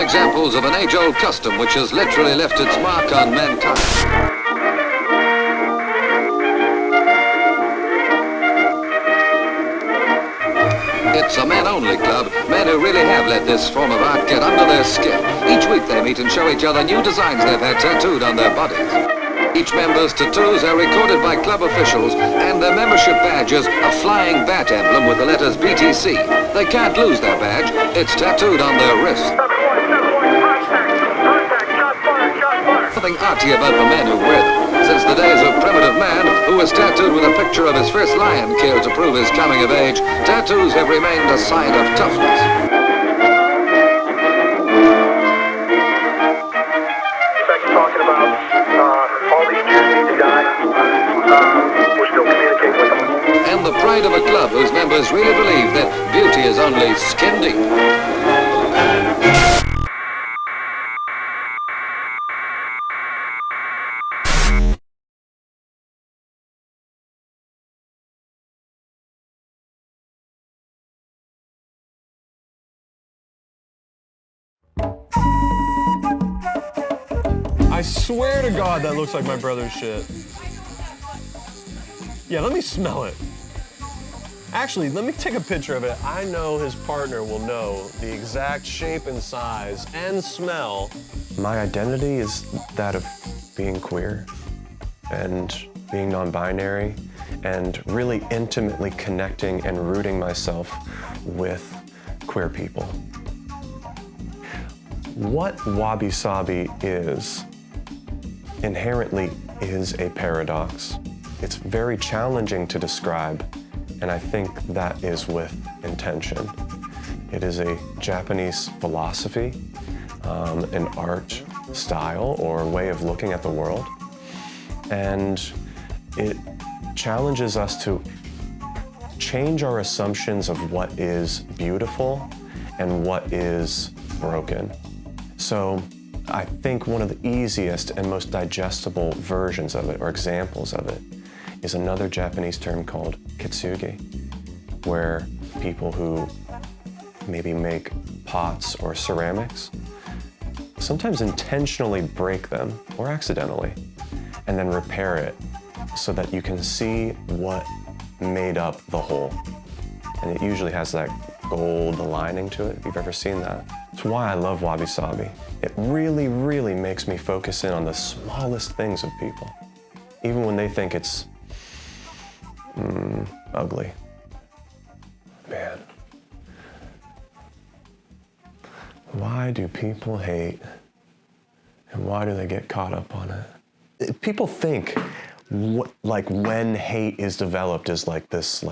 examples of an age-old custom which has literally left its mark on mankind. It's a men-only club, men who really have let this form of art get under their skin. Each week they meet and show each other new designs they've had tattooed on their bodies. Each member's tattoos are recorded by club officials, and their membership badge is a flying bat emblem with the letters BTC. They can't lose their badge. It's tattooed on their wrist. Nothing arty about the men who wear them. Since the days of primitive man, who was tattooed with a picture of his first lion killed to prove his coming of age, tattoos have remained a sign of toughness. Talking about all these Jews need to die. We're still communicating with them. And the pride of a club whose members really believe that beauty is only skin deep. I swear to God that looks like my brother's shit. Yeah, let me smell it. Actually, let me take a picture of it. I know his partner will know the exact shape and size and smell. My identity is that of being queer and being non-binary and really intimately connecting and rooting myself with queer people. What Wabi-Sabi is inherently is a paradox. It's very challenging to describe, and I think that is with intention. It is a Japanese philosophy, an art style or way of looking at the world, and it challenges us to change our assumptions of what is beautiful and what is broken. So I think one of the easiest and most digestible versions of it, or examples of it, is another Japanese term called kitsugi, where people who maybe make pots or ceramics sometimes intentionally break them, or accidentally, and then repair it so that you can see what made up the whole. And it usually has that gold lining to it, if you've ever seen that. It's why I love Wabi-Sabi. It really, really makes me focus in on the smallest things of people, even when they think it's ugly. Man, why do people hate, and why do they get caught up on it? People think like when hate is developed is like this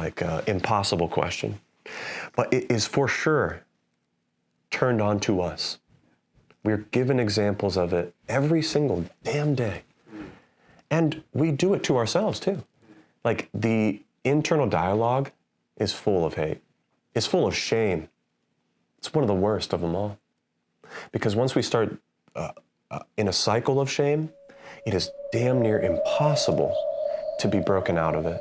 impossible question, but it is for sure turned on to us. We're given examples of it every single damn day. And we do it to ourselves too. Like the internal dialogue is full of hate. It's full of shame. It's one of the worst of them all. Because once we start in a cycle of shame, it is damn near impossible to be broken out of it.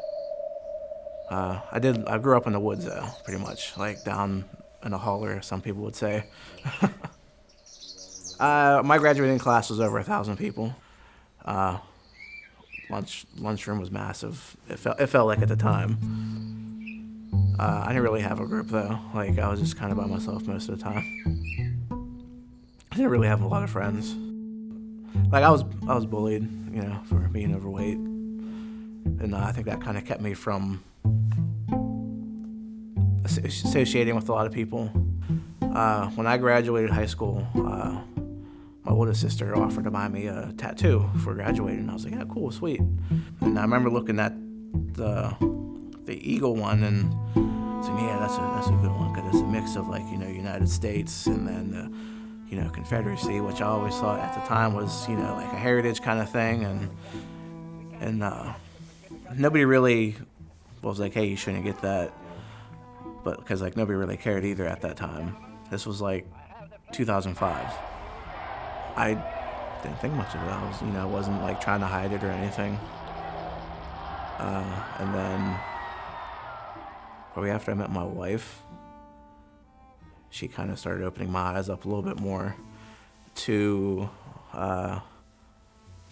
I grew up in the woods though, pretty much, like down in a holler, some people would say. My graduating class was over 1,000 people. Lunchroom was massive. It felt like at the time. I didn't really have a group though. Like I was just kind of by myself most of the time. I didn't really have a lot of friends. Like I was bullied, you know, for being overweight, and I think that kind of kept me from associating with a lot of people. When I graduated high school, my oldest sister offered to buy me a tattoo for graduating, and I was like, yeah, cool, sweet. And I remember looking at the eagle one and saying, yeah, that's a good one, because it's a mix of, like, you know, United States and then the, you know, Confederacy, which I always thought at the time was, you know, like a heritage kind of thing, and nobody really was like, hey, you shouldn't get that, but because like nobody really cared either at that time. This was like 2005. I didn't think much of it. I was, you know, wasn't like trying to hide it or anything. And then probably after I met my wife, she kind of started opening my eyes up a little bit more. to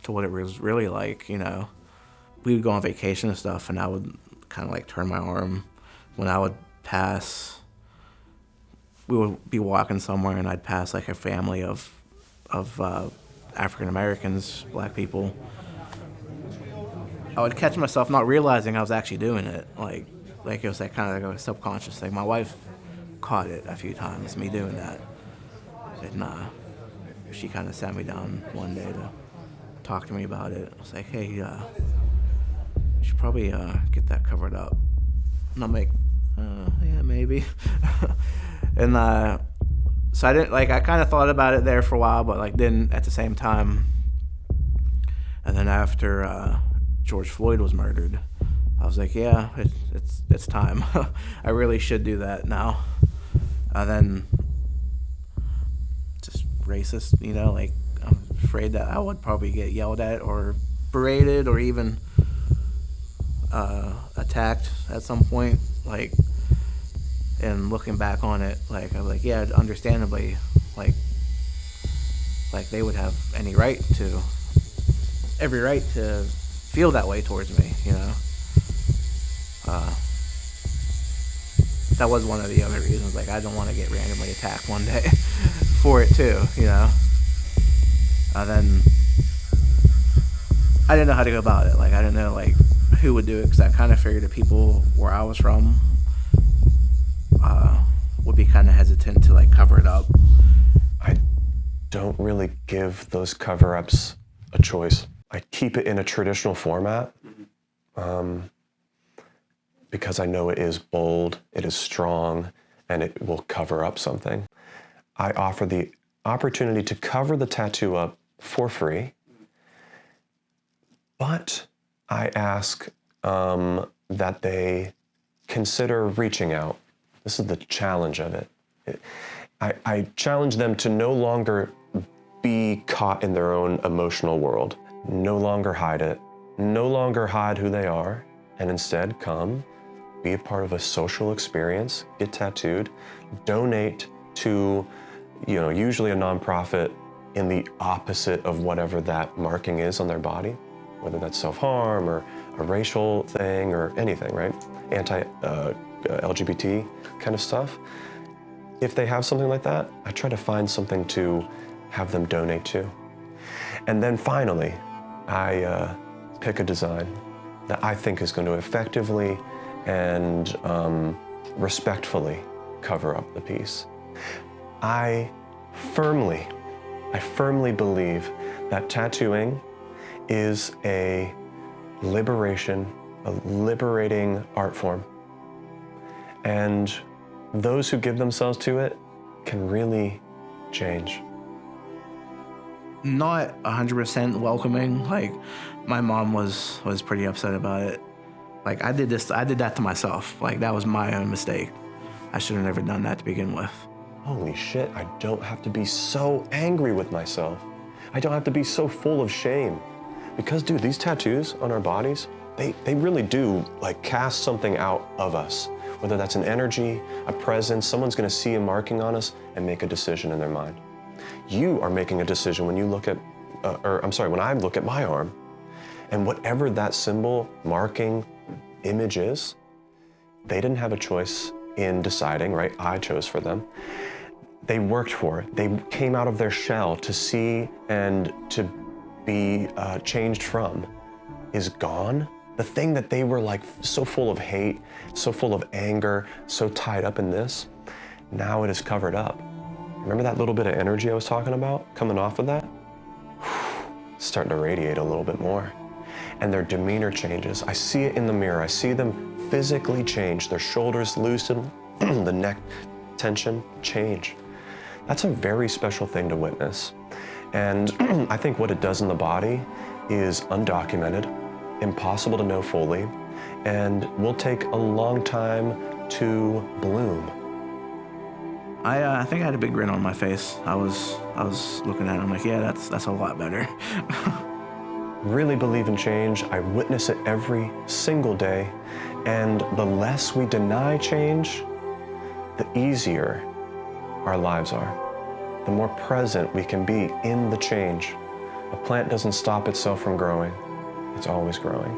what it was really like, We would go on vacation and stuff, and I would kind of like turn my arm when I would pass. We would be walking somewhere, and I'd pass like a family of African Americans, black people. I would catch myself not realizing I was actually doing it, like it was like kind of like a subconscious thing. My wife caught it a few times, me doing that, and she kind of sat me down one day to talk to me about it. I was like, hey, you should probably get that covered up. And I'm like, yeah, maybe. And so I didn't, I kind of thought about it there for a while, but didn't at the same time. And then after George Floyd was murdered, I was like, yeah, it's time. I really should do that now. And then just racist, I'm afraid that I would probably get yelled at or berated or even attacked at some point. And looking back on it, I was like, yeah, understandably, they would have every right to feel that way towards me, That was one of the other reasons, I don't want to get randomly attacked one day for it too, And then I didn't know how to go about it. I didn't know who would do it, because I kind of figured the people where I was from would be kind of hesitant to cover it up. I don't really give those cover-ups a choice. I keep it in a traditional format because I know it is bold, it is strong, and it will cover up something. I offer the opportunity to cover the tattoo up for free, but I ask that they consider reaching out. This is the challenge of it. I challenge them to no longer be caught in their own emotional world, no longer hide it, no longer hide who they are, and instead come, be a part of a social experience, get tattooed, donate to, usually a nonprofit in the opposite of whatever that marking is on their body, whether that's self-harm or a racial thing or anything, right? Anti-LGBT kind of stuff. If they have something like that, I try to find something to have them donate to. And then finally, I pick a design that I think is going to effectively and respectfully cover up the piece. I firmly believe that tattooing is a liberating art form. And those who give themselves to it can really change. Not 100% welcoming. My mom was pretty upset about it. I did that to myself. That was my own mistake. I should have never done that to begin with. Holy shit, I don't have to be so angry with myself. I don't have to be so full of shame. Because, dude, these tattoos on our bodies, they really do cast something out of us. Whether that's an energy, a presence, someone's gonna see a marking on us and make a decision in their mind. You are making a decision when you look at, when I look at my arm. And whatever that symbol, marking, image is, they didn't have a choice in deciding, right? I chose for them. They worked for it. They came out of their shell to see and to be changed from is gone. The thing that they were so full of hate, so full of anger, so tied up in this, now it is covered up. Remember that little bit of energy I was talking about coming off of that? It's starting to radiate a little bit more. And their demeanor changes. I see it in the mirror. I see them physically change. Their shoulders loosen, the neck tension change. That's a very special thing to witness. And I think what it does in the body is undocumented, impossible to know fully, and will take a long time to bloom. I think I had a big grin on my face. I was looking at it, I'm like, yeah, that's a lot better. Really believe in change. I witness it every single day. And the less we deny change, the easier our lives are. the more present we can be in the change. A plant doesn't stop itself from growing. It's always growing.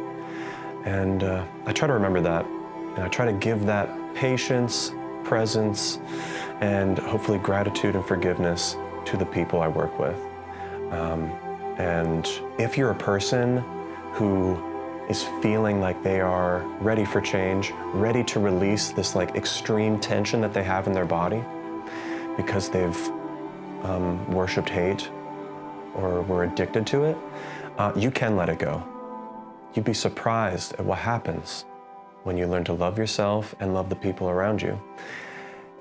And I try to remember that. And I try to give that patience, presence, and hopefully gratitude and forgiveness to the people I work with. And if you're a person who is feeling like they are ready for change, ready to release this like extreme tension that they have in their body because they've worshipped hate or were addicted to it, you can let it go. You'd be surprised at what happens when you learn to love yourself and love the people around you.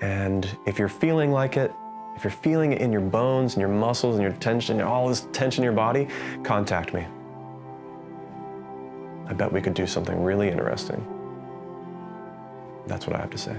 And if you're feeling like it, if you're feeling it in your bones and your muscles and your tension, all this tension in your body, contact me. I bet we could do something really interesting. That's what I have to say.